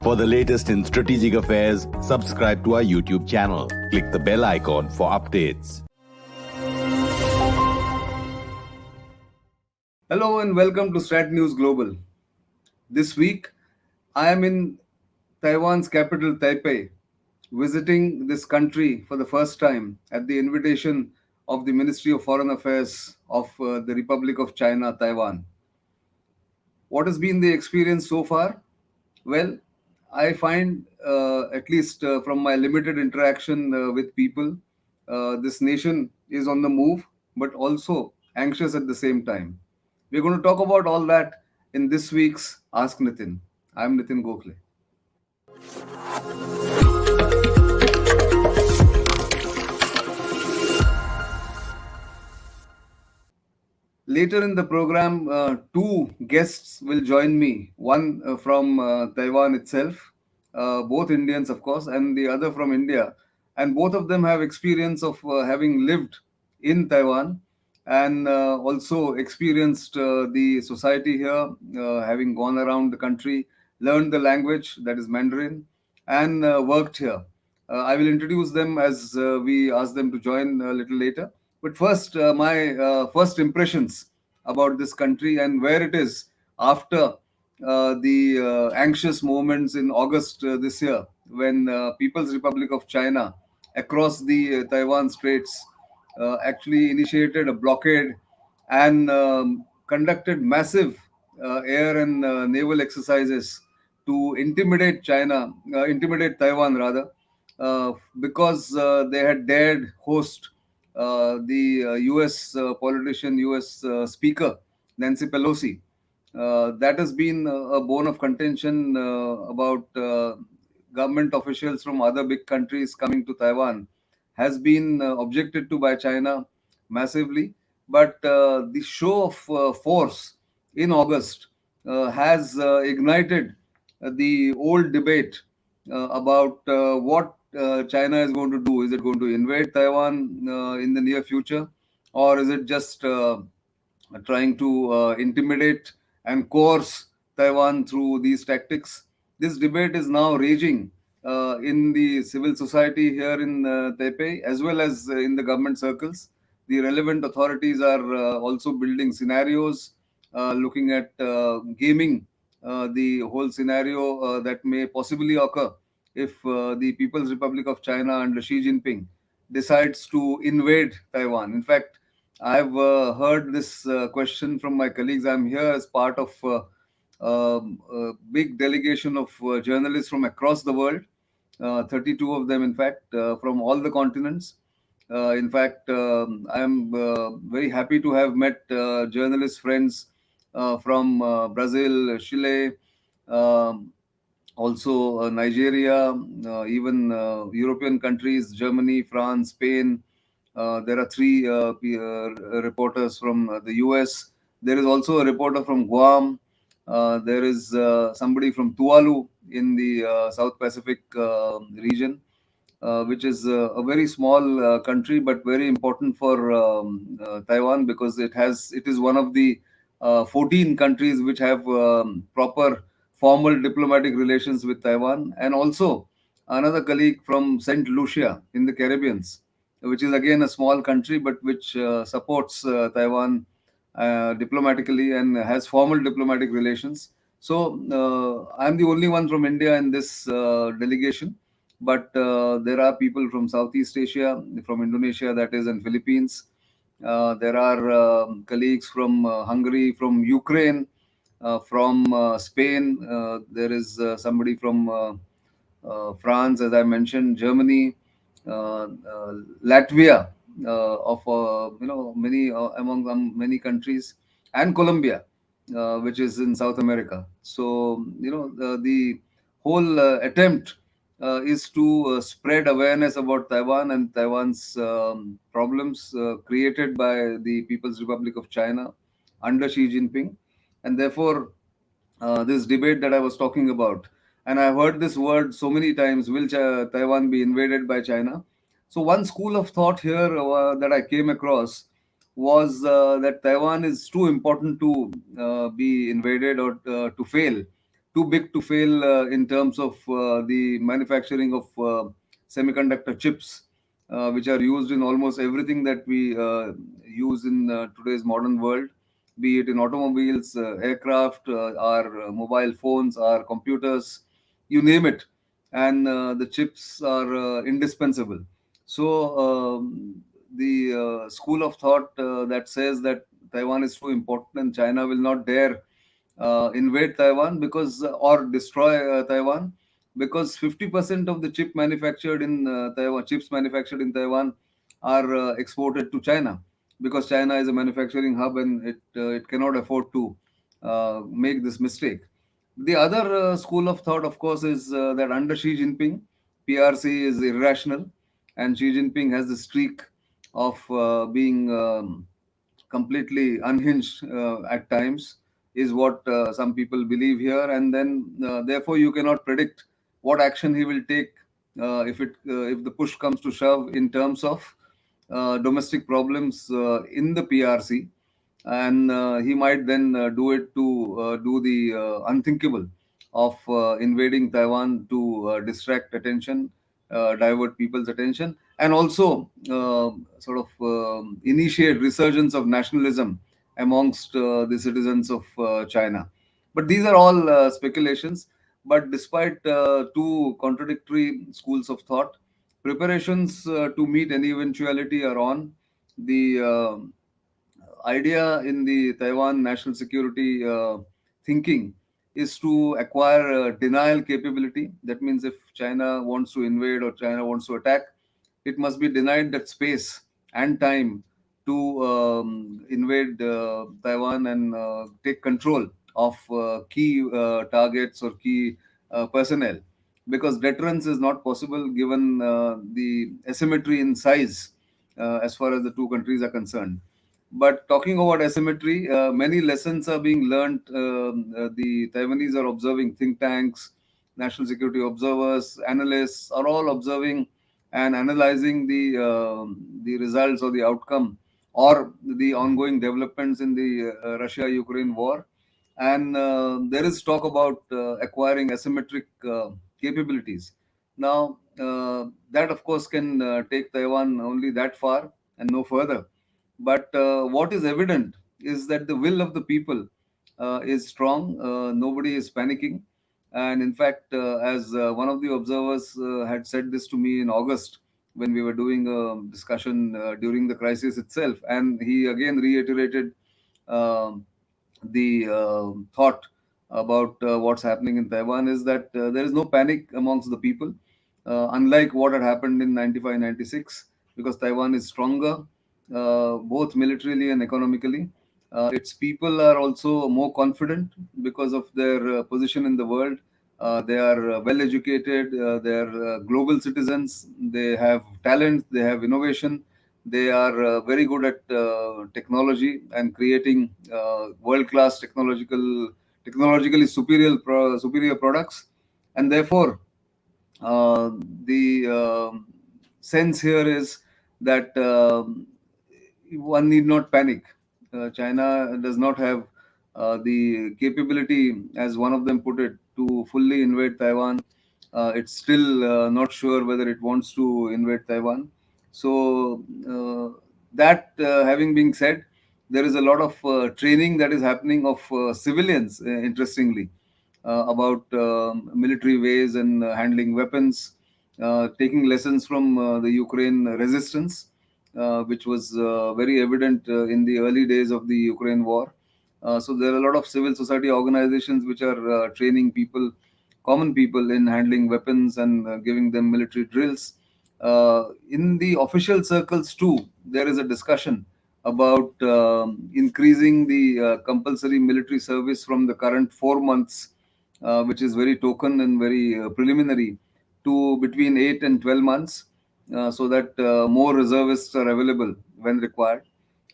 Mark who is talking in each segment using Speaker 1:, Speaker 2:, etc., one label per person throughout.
Speaker 1: For the latest in strategic affairs, subscribe to our YouTube channel. Click the bell icon for updates.
Speaker 2: Hello and welcome to StratNews Global. This week, I am in Taiwan's capital, Taipei, visiting this country for the first time at the invitation of the Ministry of Foreign Affairs of the Republic of China-Taiwan. What has been the experience so far? Well, I find, at least from my limited interaction with people, this nation is on the move, but also anxious at the same time. We're going to talk about all that in this week's Ask Nitin. I'm Nitin Gokhale. Later in the program, two guests will join me. One from Taiwan itself, both Indians, of course, and the other from India. And both of them have experience of having lived in Taiwan and also experienced the society here, having gone around the country, learned the language, that is Mandarin, and worked here. I will introduce them as we ask them to join a little later. But first, my first impressions about this country and where it is after the anxious moments in August this year, when People's Republic of China across the Taiwan Straits actually initiated a blockade and conducted massive air and naval exercises to intimidate Taiwan rather, because they had dared host the US politician, US Speaker Nancy Pelosi. That has been a bone of contention about government officials from other big countries coming to Taiwan, has been objected to by China massively. But the show of force in August has ignited the old debate about what China is going to do. Is it going to invade Taiwan in the near future, or is it just trying to intimidate and coerce Taiwan through these tactics? This debate is now raging in the civil society here in Taipei, as well as in the government circles. The relevant authorities are also building scenarios, looking at gaming the whole scenario that may possibly occur if the People's Republic of China under Xi Jinping decides to invade Taiwan. In fact, I've heard this question from my colleagues. I'm here as part of a big delegation of journalists from across the world, 32 of them, in fact, from all the continents. In fact, I'm very happy to have met journalist friends from Brazil, Chile, also Nigeria, even European countries, Germany, France, Spain. There are three reporters from the US. There is also a reporter from Guam. There is somebody from Tuvalu in the South Pacific region, which is a very small country, but very important for Taiwan, because it is one of the 14 countries which have proper formal diplomatic relations with Taiwan. And also another colleague from Saint Lucia in the Caribbean, which is again a small country, but which supports Taiwan diplomatically and has formal diplomatic relations. So I'm the only one from India in this delegation, but there are people from Southeast Asia, from Indonesia, that is, and Philippines. There are colleagues from Hungary, from Ukraine, from Spain. There is somebody from France, as I mentioned, Germany, Latvia, of many among many countries, and Colombia, which is in South America. So the whole attempt is to spread awareness about Taiwan and Taiwan's problems created by the People's Republic of China under Xi Jinping, and therefore this debate that I was talking about. And I've heard this word so many times: will Taiwan be invaded by China? So one school of thought here that I came across was that Taiwan is too important to be invaded or to fail too big to fail in terms of the manufacturing of semiconductor chips, which are used in almost everything that we use in today's modern world, be it in automobiles, aircraft, our mobile phones, our computers, you name it. And the chips are indispensable. So, the school of thought that says that Taiwan is too important and China will not dare invade Taiwan because or destroy Taiwan, because 50% of the chips manufactured in Taiwan are exported to China, because China is a manufacturing hub and it cannot afford to make this mistake. The other school of thought, of course, is that under Xi Jinping, PRC is irrational, and Xi Jinping has the streak of being completely unhinged at times, is what some people believe here. And then, therefore, you cannot predict what action he will take if the push comes to shove in terms of domestic problems in the PRC, and he might then do it to do the unthinkable of invading Taiwan to distract attention, divert people's attention, and also sort of initiate resurgence of nationalism amongst the citizens of China. But these are all speculations. But despite two contradictory schools of thought, preparations to meet any eventuality are on. The idea in the Taiwan national security thinking is to acquire denial capability. That means if China wants to invade or China wants to attack, it must be denied that space and time to invade Taiwan and take control of key targets or key personnel. Because deterrence is not possible given the asymmetry in size as far as the two countries are concerned. But talking about asymmetry, many lessons are being learned. The Taiwanese are observing think tanks, national security observers, analysts are all observing and analyzing the results or the outcome or the ongoing developments in the Russia-Ukraine war. And there is talk about acquiring asymmetric capabilities. Now, that of course can take Taiwan only that far and no further. But what is evident is that the will of the people is strong. Nobody is panicking. And in fact, as one of the observers had said this to me in August when we were doing a discussion during the crisis itself, and he again reiterated um the thought about what's happening in Taiwan, is that there is no panic amongst the people, unlike what had happened in 95, 96, because Taiwan is stronger, both militarily and economically. Its people are also more confident because of their position in the world. They are well educated, they are global citizens, they have talent, they have innovation, they are very good at technology and creating world-class technologically superior products, and therefore uh, the sense here is that one need not panic. China does not have the capability, as one of them put it, to fully invade Taiwan. It's still not sure whether it wants to invade Taiwan. So, that having been said, there is a lot of training that is happening of civilians, interestingly, about military ways and handling weapons, taking lessons from the Ukraine resistance, which was very evident in the early days of the Ukraine war. So there are a lot of civil society organizations which are training people, common people, in handling weapons and giving them military drills. In the official circles too, there is a discussion about increasing the compulsory military service from the current 4 months, which is very token and very preliminary, to between 8 and 12 months, so that more reservists are available when required.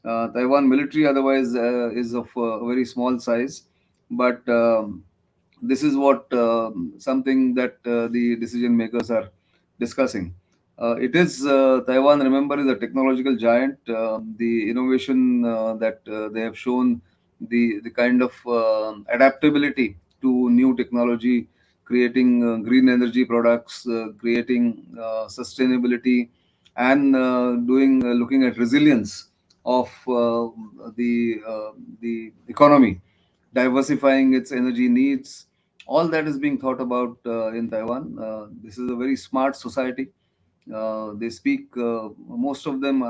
Speaker 2: Taiwan military otherwise is of a very small size, but this is what something that the decision makers are discussing. It is Taiwan, remember, is a technological giant. The innovation that they have shown, the kind of adaptability to new technology, creating green energy products, creating sustainability, and doing looking at resilience of the economy, diversifying its energy needs. All that is being thought about in Taiwan. This is a very smart society. They speak, most of them,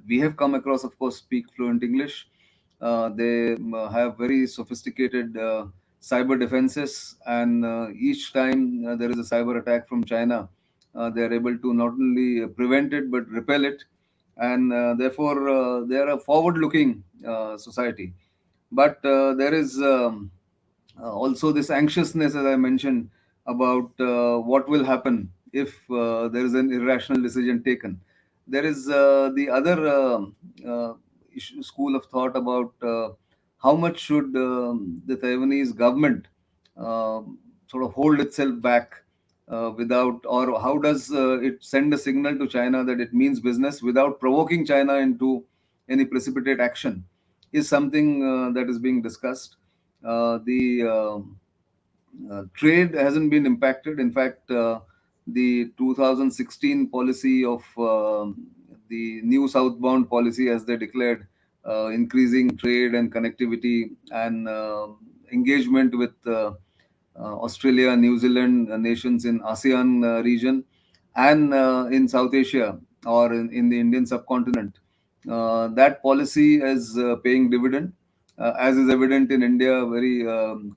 Speaker 2: we have come across, of course, speak fluent English. They have very sophisticated cyber defenses, and each time there is a cyber attack from China, they are able to not only prevent it but repel it, and therefore they are a forward-looking society. But there is also this anxiousness, as I mentioned, about what will happen if there is an irrational decision taken. There is the other school of thought about how much should the Taiwanese government uh, sort of hold itself back without, or how does it send a signal to China that it means business without provoking China into any precipitate action, is something that is being discussed. The trade hasn't been impacted. In fact, the 2016 policy of the new southbound policy, as they declared, increasing trade and connectivity and engagement with Australia, New Zealand, nations in ASEAN region, and in South Asia, or in the Indian subcontinent. That policy is paying dividend, as is evident in India very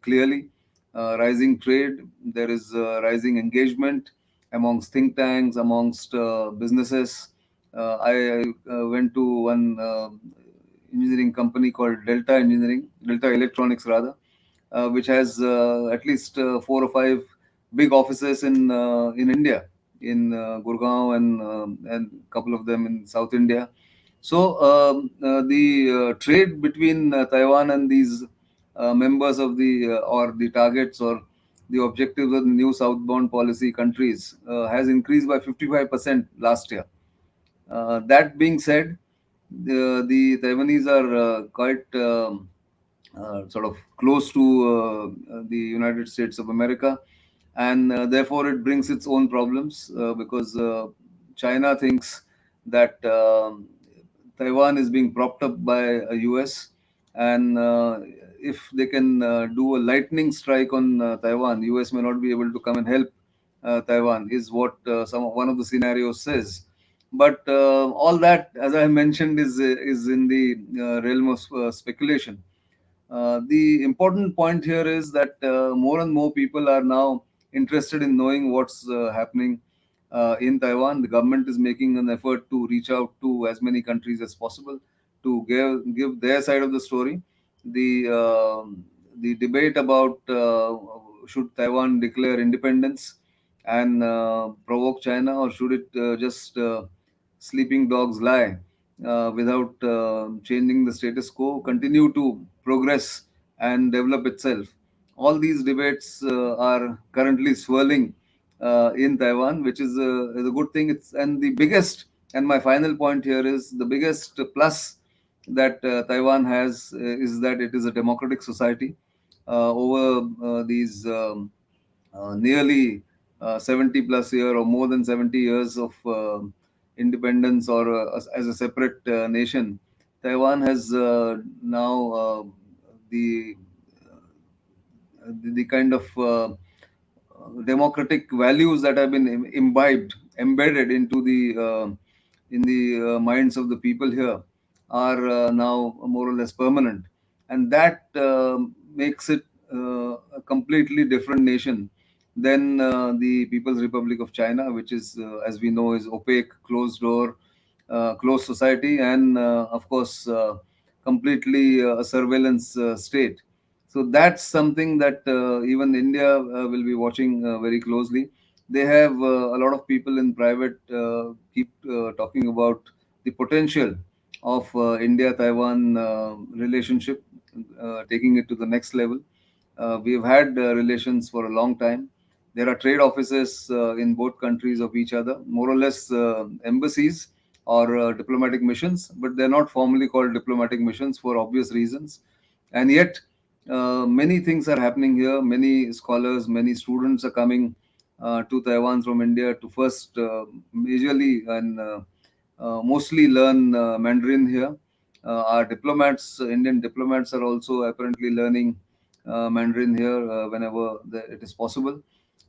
Speaker 2: clearly. Rising trade, there is rising engagement amongst think tanks, amongst businesses. I went to one engineering company called Delta Electronics rather, which has at least 4 or 5 big offices in India, in Gurgaon, and a couple of them in South India. So the trade between Taiwan and these members of the or the targets or the objectives of the new southbound policy countries has increased by 55% last year. That being said, the Taiwanese are quite sort of close to the United States of America, and therefore it brings its own problems because China thinks that Taiwan is being propped up by a US, and if they can do a lightning strike on Taiwan, US may not be able to come and help Taiwan, is what one of the scenarios says. But all that, as I mentioned, is in the realm of speculation. The important point here is that more and more people are now interested in knowing what's happening in Taiwan. The government is making an effort to reach out to as many countries as possible to give their side of the story. The debate about should Taiwan declare independence and provoke China, or should it just sleeping dogs lie without changing the status quo, continue to progress and develop itself. All these debates are currently swirling in Taiwan, which is a good thing. It's and the biggest, and my final point here is the biggest plus that Taiwan has is that it is a democratic society. Over these nearly 70 plus year, or more than 70 years of independence, or as a separate nation, Taiwan has now the the kind of democratic values that have been embedded into the in the minds of the people here are now more or less permanent, and that makes it a completely different nation than the People's Republic of China, which is, as we know, is opaque, closed door, closed society, and of course, completely a surveillance state. So that's something that even India will be watching very closely. They have a lot of people in private keep talking about the potential of India-Taiwan relationship, taking it to the next level. We've had relations for a long time. There are trade offices in both countries of each other, more or less embassies or diplomatic missions, but they're not formally called diplomatic missions for obvious reasons. And yet, Many things are happening here. Many scholars, many students are coming to Taiwan from India to first majorly and mostly learn Mandarin here. Our diplomats, Indian diplomats, are also apparently learning Mandarin here whenever it is possible.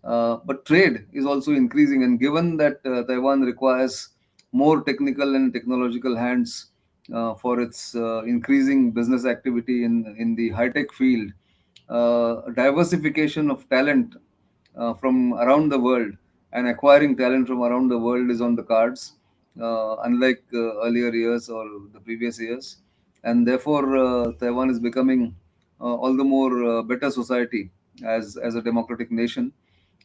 Speaker 2: But trade is also increasing, and given that Taiwan requires more technical and technological hands for its increasing business activity in the high tech field, diversification of talent from around the world and acquiring talent from around the world is on the cards, unlike earlier years or the previous years. And therefore, Taiwan is becoming all the more better society as a democratic nation,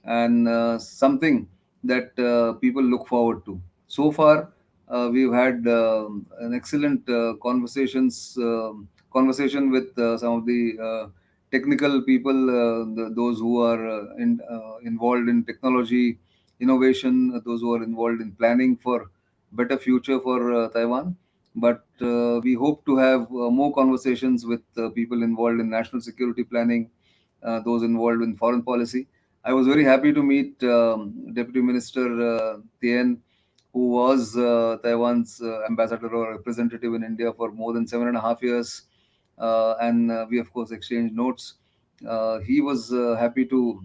Speaker 2: and something that people look forward to. So far, we've had an excellent conversation with some of the technical people, those who are involved in technology innovation, those who are involved in planning for better future for Taiwan. But we hope to have more conversations with people involved in national security planning, those involved in foreign policy. I was very happy to meet Deputy Minister Tien, who was Taiwan's ambassador or representative in India for more than 7.5 years. And we, of course, exchanged notes. He was happy to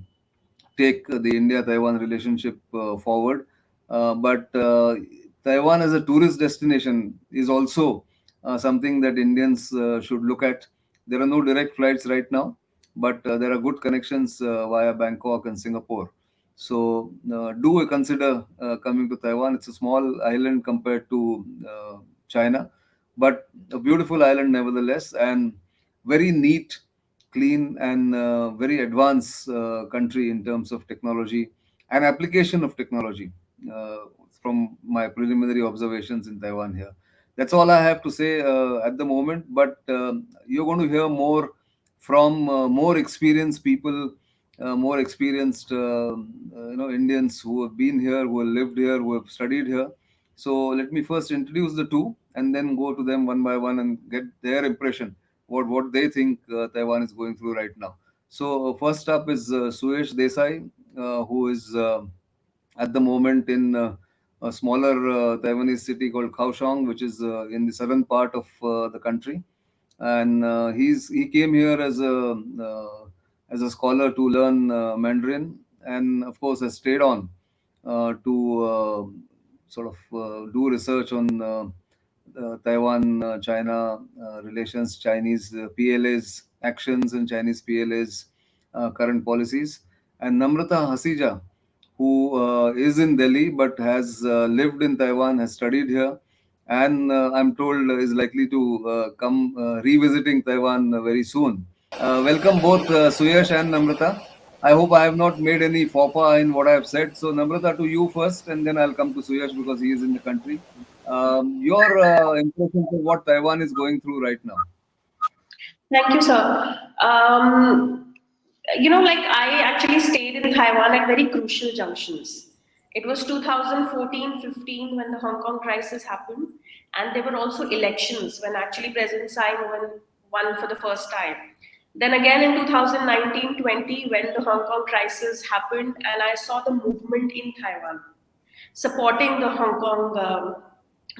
Speaker 2: take the India-Taiwan relationship forward. But Taiwan as a tourist destination is also something that Indians should look at. There are no direct flights right now, but there are good connections via Bangkok and Singapore. So do consider coming to Taiwan. It's a small island compared to China, but a beautiful island nevertheless, and very neat, clean, and very advanced country in terms of technology and application of technology, uh, from my preliminary observations in Taiwan here. That's all I have to say at the moment, but you're going to hear more from more experienced people, more experienced Indians who have been here, who have lived here, who have studied here. So let me first introduce the two and then go to them one by one and get their impression, what they think Taiwan is going through right now. So first up is Suyash Desai, who is at the moment in a smaller Taiwanese city called Kaohsiung, which is in the southern part of the country. And he came here as a scholar to learn Mandarin, and of course has stayed on to sort of do research on Taiwan China relations, Chinese PLA's actions, and Chinese PLA's current policies. And Namrata Hasija, who is in Delhi but has lived in Taiwan, has studied here, and I'm told is likely to come revisiting Taiwan very soon. Welcome both Suyash and Namrata. I hope I have not made any faux pas in what I have said. So, Namrata, to you first, and then I'll come to Suyash because he is in the country. Your impressions of what Taiwan is going through right now.
Speaker 3: Thank you, sir. Like I actually stayed in Taiwan at very crucial junctions. It was 2014-15 when the Hong Kong crisis happened, and there were also elections when actually President Tsai won for the first time. Then again in 2019-20 when the Hong Kong crisis happened, and I saw the movement in Taiwan supporting the Hong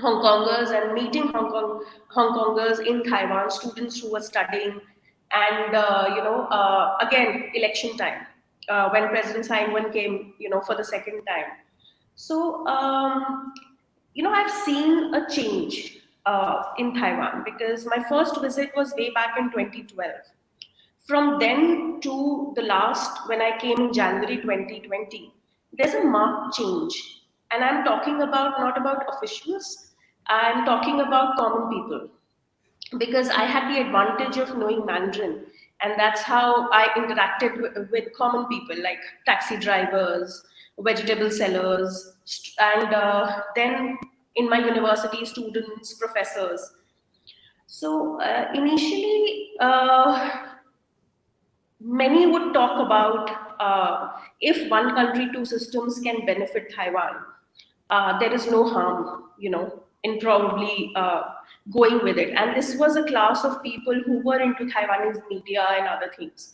Speaker 3: Kongers and meeting Hong Kongers in Taiwan, students who were studying, and again election time when President Simon came, for the second time. So I've seen a change in Taiwan because my first visit was way back in 2012. From then to the last, when I came in January 2020, there's a marked change. And I'm talking about not about officials, I'm talking about common people. Because I had the advantage of knowing Mandarin, and that's how I interacted with common people like taxi drivers, vegetable sellers, and then in my university, students, professors. So initially, many would talk about if one country, two systems can benefit Taiwan, there is no harm, in probably going with it. And this was a class of people who were into Taiwanese media and other things.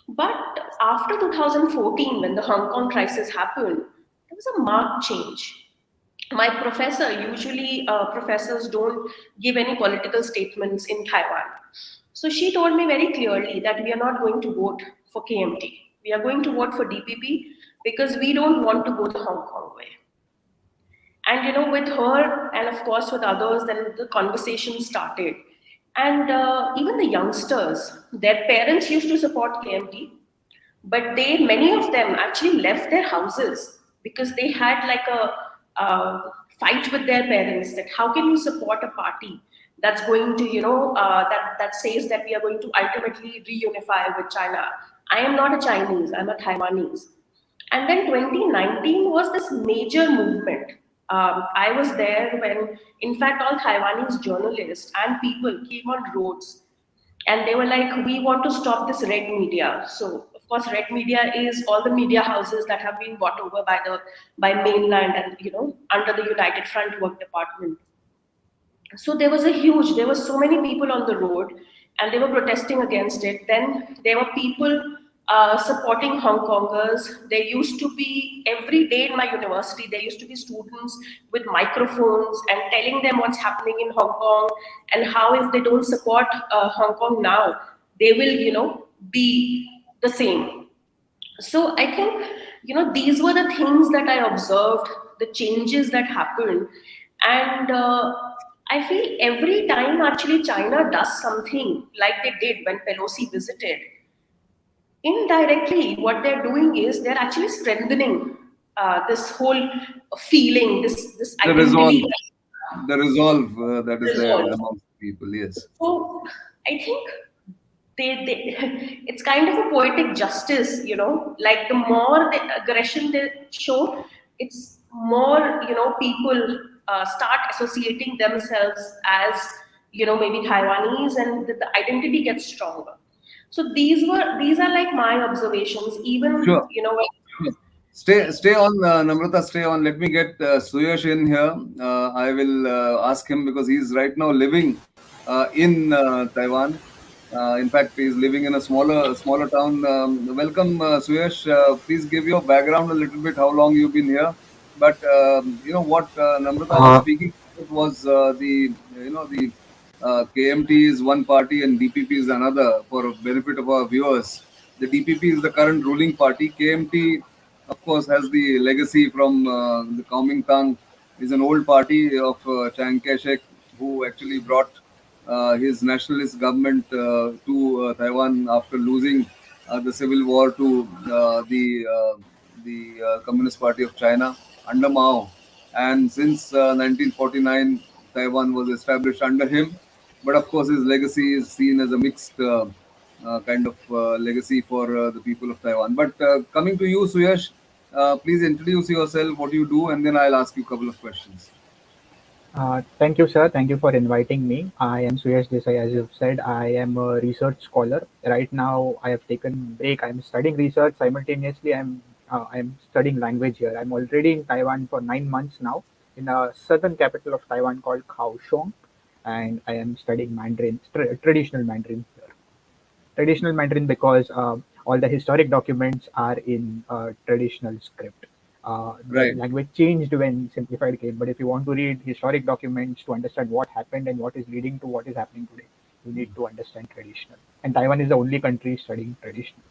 Speaker 3: But after 2014, when the Hong Kong crisis happened, there was a marked change. My professor, usually professors don't give any political statements in Taiwan. So she told me very clearly that we are not going to vote for KMT. We are going to vote for DPP because we don't want to go the Hong Kong way. And with her and of course with others, then the conversation started. And even the youngsters, their parents used to support KMT, but many of them actually left their houses because they had like a fight with their parents that how can you support a party that's going to that says that we are going to ultimately reunify with China. I am not a Chinese, I'm a Taiwanese. And then 2019 was this major movement. I was there when, in fact, all Taiwanese journalists and people came on roads and they were like, we want to stop this red media. So, of course, red media is all the media houses that have been bought over by mainland and, under the United Front Work Department. So there were so many people on the road and they were protesting against it. Then there were people supporting Hong Kongers. There used to be, every day in my university, there used to be students with microphones and telling them what's happening in Hong Kong and how if they don't support Hong Kong now, they will, be the same. So I think, these were the things that I observed, the changes that happened. And I feel every time actually China does something like they did when Pelosi visited, indirectly what they're doing is they're actually strengthening this whole feeling, this
Speaker 2: The resolve,
Speaker 3: identity.
Speaker 2: that is there
Speaker 3: Resolve.
Speaker 2: amongst people. Yes.
Speaker 3: So I think it's kind of a poetic justice, like the more the aggression they show, it's more, people start associating themselves as, maybe Taiwanese, and the identity gets stronger. So these are like my observations, even,
Speaker 2: Sure. Sure. Stay on, Namrata. Stay on. Let me get Suyash in here. I will ask him because he's right now living in Taiwan. In fact, he's living in a smaller town. Welcome, Suyash. Please give your background a little bit. How long you've been here? But what Namrata was
Speaker 4: Uh,
Speaker 2: speaking about was the KMT is one party and DPP is another. For benefit of our viewers, the DPP is the current ruling party. KMT, of course, has the legacy from the Kuomintang. Is an old party of Chiang Kai-shek, who actually brought his nationalist government to Taiwan after losing the civil war to the Communist Party of China under Mao. And since 1949, Taiwan was established under him. But of course, his legacy is seen as a mixed kind of legacy for the people of Taiwan. But coming to you, Suyash, please introduce yourself, what you do, and then I'll ask you a couple of questions.
Speaker 4: Thank you, sir. Thank you for inviting me. I am Suyash Desai. As you've said, I am a research scholar. Right now, I have taken break. I'm studying research. Simultaneously, I'm studying language here. I'm already in Taiwan for 9 months now, in a southern capital of Taiwan called Kaohsiung, and I am studying Mandarin, traditional Mandarin here. Traditional Mandarin because all the historic documents are in traditional script. The
Speaker 2: Right.
Speaker 4: language changed when simplified came, but if you want to read historic documents to understand what happened and what is leading to what is happening today, you need to understand traditional. And Taiwan is the only country studying traditional.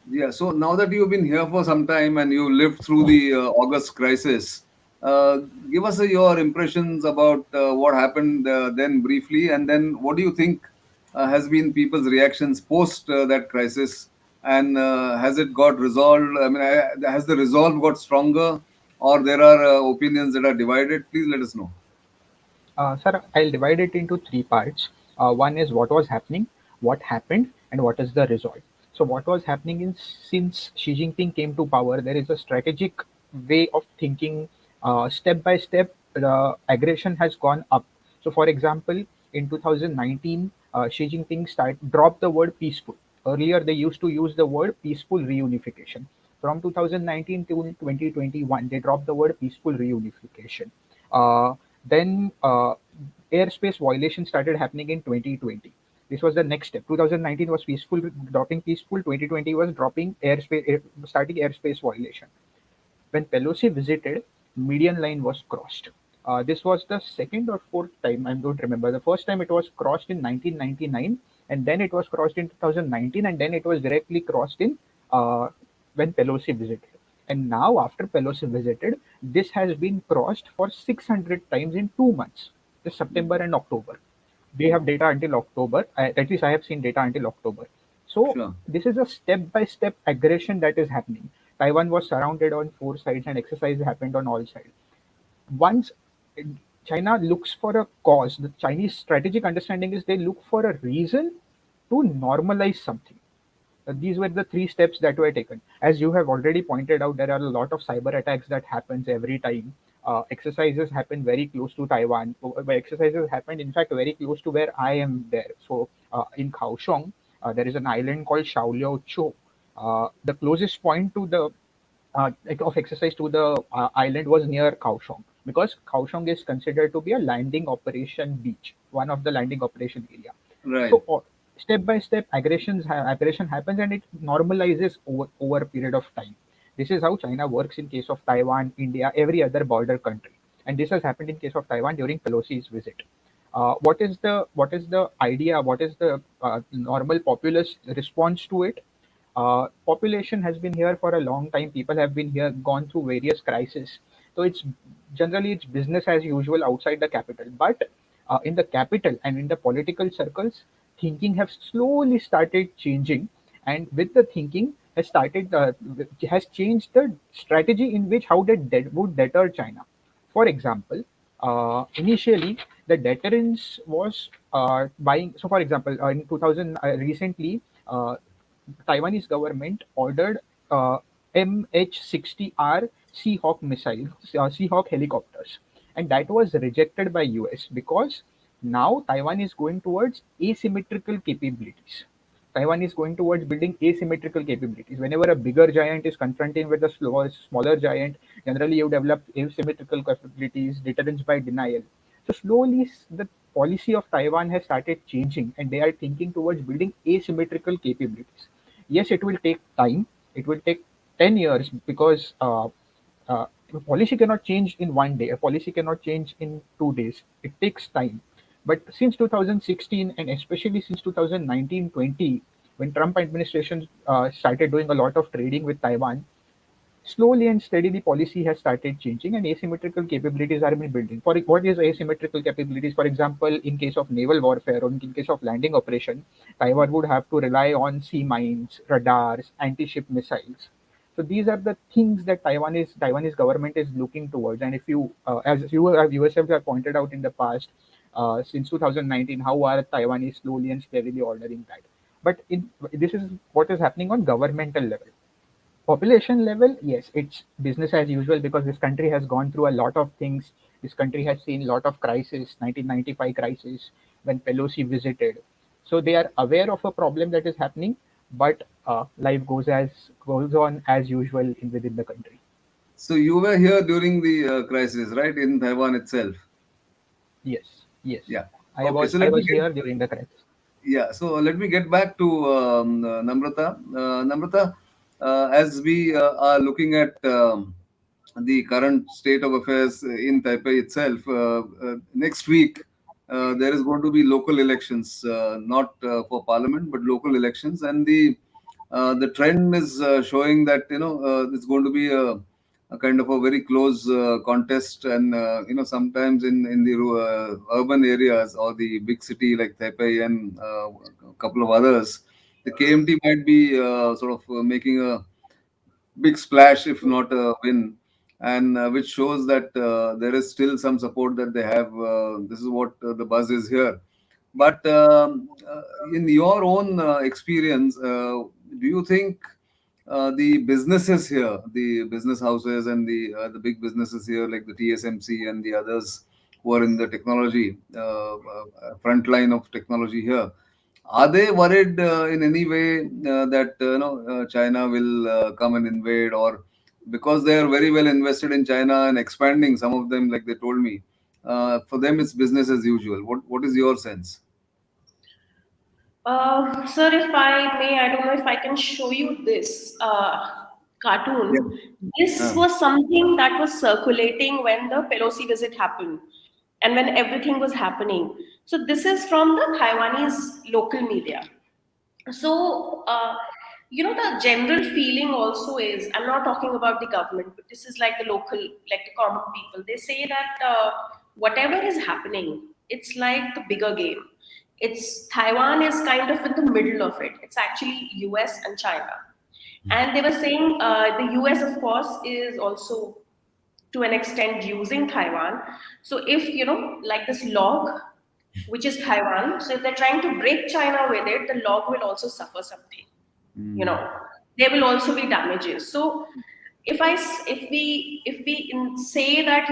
Speaker 2: Yeah, so now that you've been here for some time and you lived through the August crisis, uh, give us your impressions about what happened then briefly, and then what do you think has been people's reactions post that crisis, and has it got resolved? I mean, has the resolve got stronger, or there are opinions that are divided? Please let us know.
Speaker 4: Sir, I'll divide it into three parts. One is what was happening, what happened, and what is the result. So, what was happening is since Xi Jinping came to power, there is a strategic way of thinking. Step by step, the aggression has gone up. So, for example, in 2019, Xi Jinping dropped the word peaceful. Earlier, they used to use the word peaceful reunification. From 2019 to 2021, they dropped the word peaceful reunification. Uh, Then airspace violation started happening in 2020. This was the next step. 2019 was peaceful, dropping peaceful. 2020 was dropping starting airspace violation. When Pelosi visited, median line was crossed. This was the second or fourth time, I don't remember. The first time it was crossed in 1999, and then it was crossed in 2019, and then it was directly crossed in when Pelosi visited. And now, after Pelosi visited, this has been crossed for 600 times in 2 months, just September and October. They have data until October. At least I have seen data until October. So
Speaker 2: Sure.
Speaker 4: this is a step-by-step aggression that is happening. Taiwan was surrounded on four sides, and exercise happened on all sides. Once China looks for a cause, the Chinese strategic understanding is they look for a reason to normalize something. These were the three steps that were taken. As you have already pointed out, there are a lot of cyber attacks that happens every time. Exercises happen very close to Taiwan. Exercises happened, in fact, very close to where I am there. So in Kaohsiung, there is an island called Shaoliao. The closest point to the of exercise to the island was near Kaohsiung, because Kaohsiung is considered to be a landing operation beach, one of the landing operation area.
Speaker 2: Right.
Speaker 4: So step by step, aggression happens, and it normalizes over a period of time. This is how China works in case of Taiwan, India, every other border country, and this has happened in case of Taiwan during Pelosi's visit. What is the idea? What is the normal populist response to it? Population has been here for a long time. People have been here, gone through various crises. So it's generally it's business as usual outside the capital. But in the capital and in the political circles, thinking have slowly started changing, and with the thinking has changed the strategy in which how they would deter China. For example, initially the deterrence was buying. So, for example, in 2000, recently, Taiwanese government ordered MH-60R Seahawk missiles, Seahawk helicopters, and that was rejected by US because now Taiwan is going towards asymmetrical capabilities. Taiwan is going towards building asymmetrical capabilities. Whenever a bigger giant is confronting with a smaller giant, generally you develop asymmetrical capabilities, deterrence by denial. So slowly, the policy of Taiwan has started changing, and they are thinking towards building asymmetrical capabilities. Yes, it will take time. It will take 10 years because a policy cannot change in one day. A policy cannot change in 2 days. It takes time. But since 2016, and especially since 2019-20, when Trump administration started doing a lot of trading with Taiwan, slowly and steadily policy has started changing, and asymmetrical capabilities are being building. For what is asymmetrical capabilities? For example, in case of naval warfare or in case of landing operation, Taiwan would have to rely on sea mines, radars, anti-ship missiles. So these are the things that Taiwanese government is looking towards. And if you, as you have yourself have pointed out in the past, since 2019, how are Taiwanese slowly and steadily ordering that? But this is what is happening on governmental level. Population level, yes, it's business as usual because this country has gone through a lot of things. This country has seen a lot of crisis, 1995 crisis when Pelosi visited. So they are aware of a problem that is happening, but life goes on as usual within the country.
Speaker 2: So you were here during the crisis, right, in Taiwan itself?
Speaker 4: Yes, yes.
Speaker 2: Yeah.
Speaker 4: I
Speaker 2: Okay.
Speaker 4: was
Speaker 2: So
Speaker 4: I
Speaker 2: let me
Speaker 4: was
Speaker 2: get
Speaker 4: here during the crisis.
Speaker 2: Yeah, so let me get back to Namrata. Namrata, as we are looking at the current state of affairs in Taipei itself, next week there is going to be local elections, not for parliament but local elections, and the trend is showing that it's going to be a kind of a very close contest, and sometimes in the urban areas or the big city like Taipei and a couple of others, the KMT might be sort of making a big splash, if not a win, and which shows that there is still some support that they have. This is what the buzz is here. But in your own experience, do you think the businesses here, the business houses and the big businesses here, like the TSMC and the others who are in the technology front line of technology here, are they worried in any way that China will come and invade, or because they are very well invested in China and expanding, some of them, like they told me, For them, it's business as usual. What is your sense?
Speaker 3: Sir, if I may, I don't know if I can show you this
Speaker 2: Yeah.
Speaker 3: cartoon. This
Speaker 2: Uh,
Speaker 3: was something that was circulating when the Pelosi visit happened and when everything was happening. So, this is from the Taiwanese local media. So, the general feeling also is, I'm not talking about the government, but this is like the local, like the common people. They say that whatever is happening, it's like the bigger game. It's Taiwan is kind of in the middle of it. It's actually US and China. And they were saying the US, of course, is also to an extent using Taiwan. So if like this log, which is Taiwan, so if they're trying to break China with it, the log will also suffer something. You
Speaker 2: mm,
Speaker 3: know, there will also be damages. So if we say that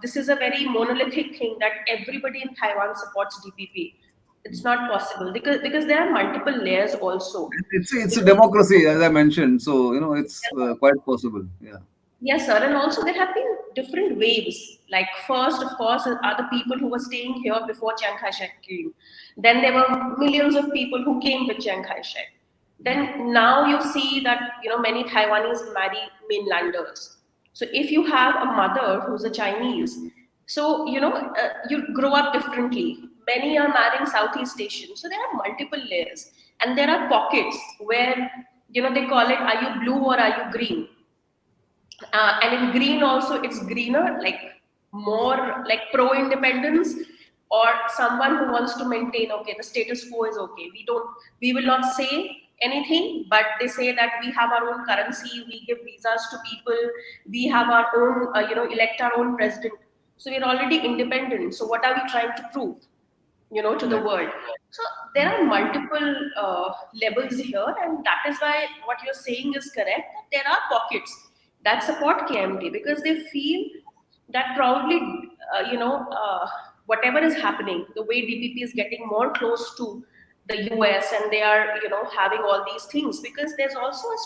Speaker 3: this is a very monolithic thing that everybody in Taiwan supports DPP, it's not possible because there are multiple layers also.
Speaker 2: it's a
Speaker 3: Because
Speaker 2: democracy, as I mentioned. So it's quite possible. Yeah.
Speaker 3: yes, sir. And also, there have been different waves. Like, first, of course, are the people who were staying here before Chiang Kai shek came. Then there were millions of people who came with Chiang Kai shek. Then now you see that many Taiwanese marry mainlanders. So if you have a mother who's a Chinese, so you grow up differently. Many are marrying Southeast Asian. So there are multiple layers, and there are pockets where they call it: are you blue or are you green? And in green also it's greener, like more like pro independence, or someone who wants to maintain, okay, the status quo is okay, we will not say anything, but they say that we have our own currency, we give visas to people, we have our own elect our own president, so we're already independent, so what are we trying to prove to the
Speaker 2: Right.
Speaker 3: world? So there are multiple levels here, and that is why what you're saying is correct. That there are pockets that support KMT because they feel that probably whatever is happening, the way DPP is getting more close to the US, and they are having all these things, because there's also a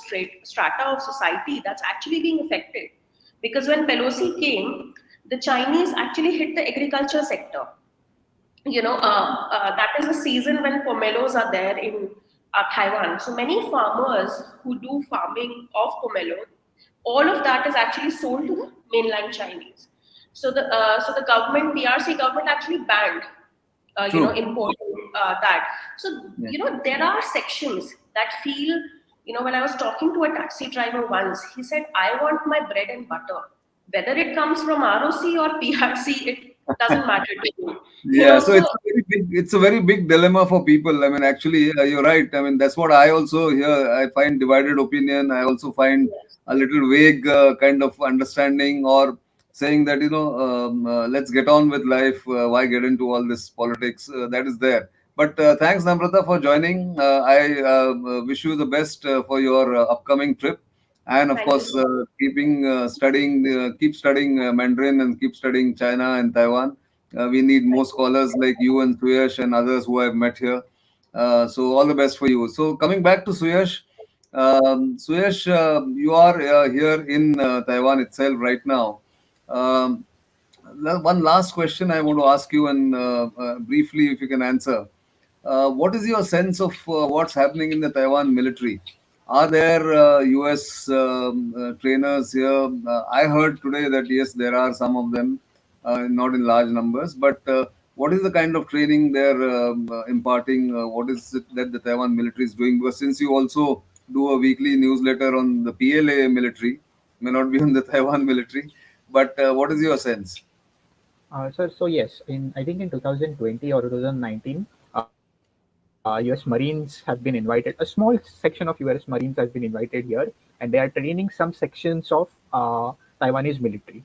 Speaker 3: strata of society that's actually being affected. Because when Pelosi came, the Chinese actually hit the agriculture sector. That is the season when pomelos are there in Taiwan. So many farmers who do farming of pomelo, all of that is actually sold to the mainland Chinese. So the government, PRC government, actually banned
Speaker 2: True.
Speaker 3: importing that. So
Speaker 2: Yeah.
Speaker 3: there are sections that feel. When I was talking to a taxi driver once, he said, "I want my bread and butter, whether it comes from ROC or PRC, it doesn't matter to me."
Speaker 2: Yeah, so
Speaker 3: So
Speaker 2: it's a very big dilemma for people. I mean, actually, you're right. I mean, that's what I also hear. I find divided opinion. I also find
Speaker 3: yes,
Speaker 2: a little vague kind of understanding, or saying that let's get on with life. Why get into all this politics? That is there. But thanks, Namrata, for joining. I wish you the best for your upcoming trip, and of
Speaker 3: thank you
Speaker 2: course,
Speaker 3: so much.
Speaker 2: keep studying Mandarin and keep studying China and Taiwan. We need more
Speaker 3: Thank you.
Speaker 2: scholars like you and Suyash and others who I've met here. So all the best for you. So coming back to Suyash, Suyash, you are here in Taiwan itself right now. Um, One last question I want to ask you, and briefly, if you can answer. What is your sense of what's happening in the Taiwan military? Are there US trainers here? I heard today that yes, there are some of them, not in large numbers, but what is the kind of training they're imparting? What is it that the Taiwan military is doing? Because since you also do a weekly newsletter on the PLA military, may not be on the Taiwan military, but what is your sense?
Speaker 4: So yes, in I think in 2020 or 2019, U.S. Marines have been invited. A small section of U.S. Marines has been invited here, and they are training some sections of Taiwanese military.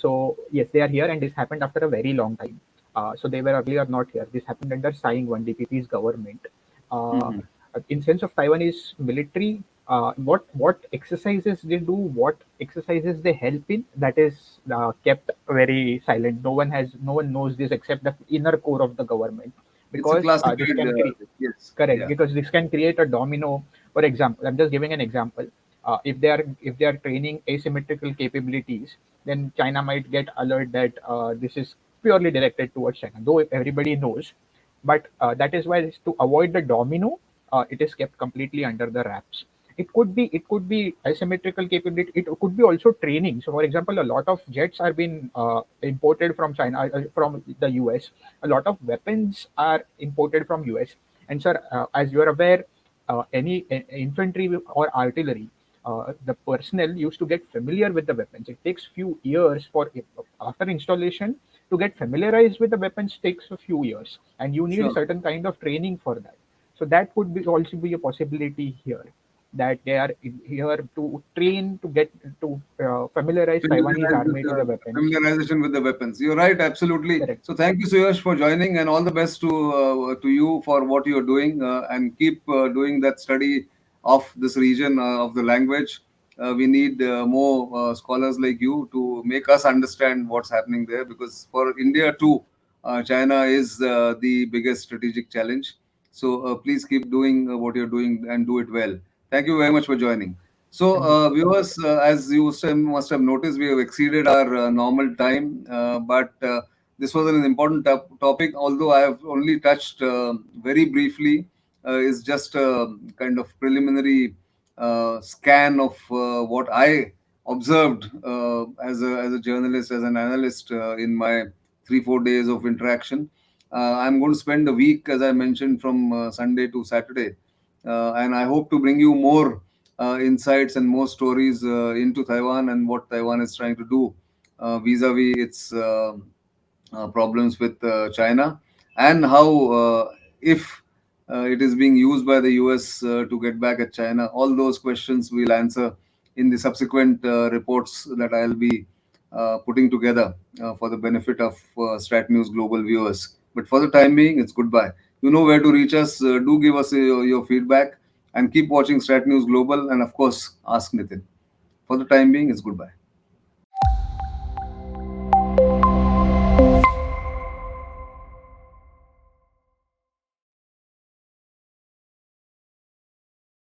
Speaker 4: So yes, they are here, and this happened after a very long time. So they were earlier not here. This happened under Tsai Ing-wen DPP's government. Uh,
Speaker 2: Hmm.
Speaker 4: in sense of Taiwanese military, what exercises they do, what exercises they help in, that is kept very silent. No one knows this except the inner core of the government,
Speaker 2: It's a
Speaker 4: because this
Speaker 2: classified,
Speaker 4: can create
Speaker 2: yes,
Speaker 4: correct
Speaker 2: yeah.
Speaker 4: because this can create a domino. For example, I'm just giving an example. if they are training asymmetrical capabilities, then China might get alert that this is purely directed towards China, though everybody knows. But that is why, to avoid the domino, it is kept completely under the wraps. It could be asymmetrical capability. It could be also training. So, for example, a lot of jets are being imported from China, from the US. A lot of weapons are imported from US. And sir, as you are aware, any infantry or artillery, the personnel used to get familiar with the weapons. It takes few years for, after installation, to get familiarized with the weapons takes a few years, and you need a
Speaker 2: Sure.
Speaker 4: certain kind of training for that. So that could be also be a possibility here, that they are here to train, to get to familiarize Taiwanese
Speaker 2: Familiarize with
Speaker 4: army to the
Speaker 2: the
Speaker 4: weapons.
Speaker 2: familiarization with the weapons. You're right, absolutely.
Speaker 4: Correct.
Speaker 2: So thank you, Suyash, for joining, and all the best to you for what you're doing, and keep doing that study of this region of the language. We need more scholars like you to make us understand what's happening there, because for India too, China is the biggest strategic challenge. So please keep doing what you're doing and do it well. Thank you very much for joining. So,
Speaker 4: Thank you.
Speaker 2: viewers, as you must have noticed, we have exceeded our normal time, but this was an important topic. Although I have only touched very briefly, is just a kind of preliminary scan of what I observed as a journalist, as an analyst in my 3 4 days of interaction. I'm going to spend a week, as I mentioned, from Sunday to Saturday, and I hope to bring you more insights and more stories into Taiwan and what Taiwan is trying to do vis-a-vis its problems with China, and how, if it is being used by the US to get back at China. All those questions we'll answer in the subsequent reports that I'll be putting together for the benefit of StratNews global viewers. But for the time being, it's goodbye. You know where to reach us. Do give us your feedback, and keep watching StratNews Global, and of course, Ask Nitin. For the time being, it's goodbye.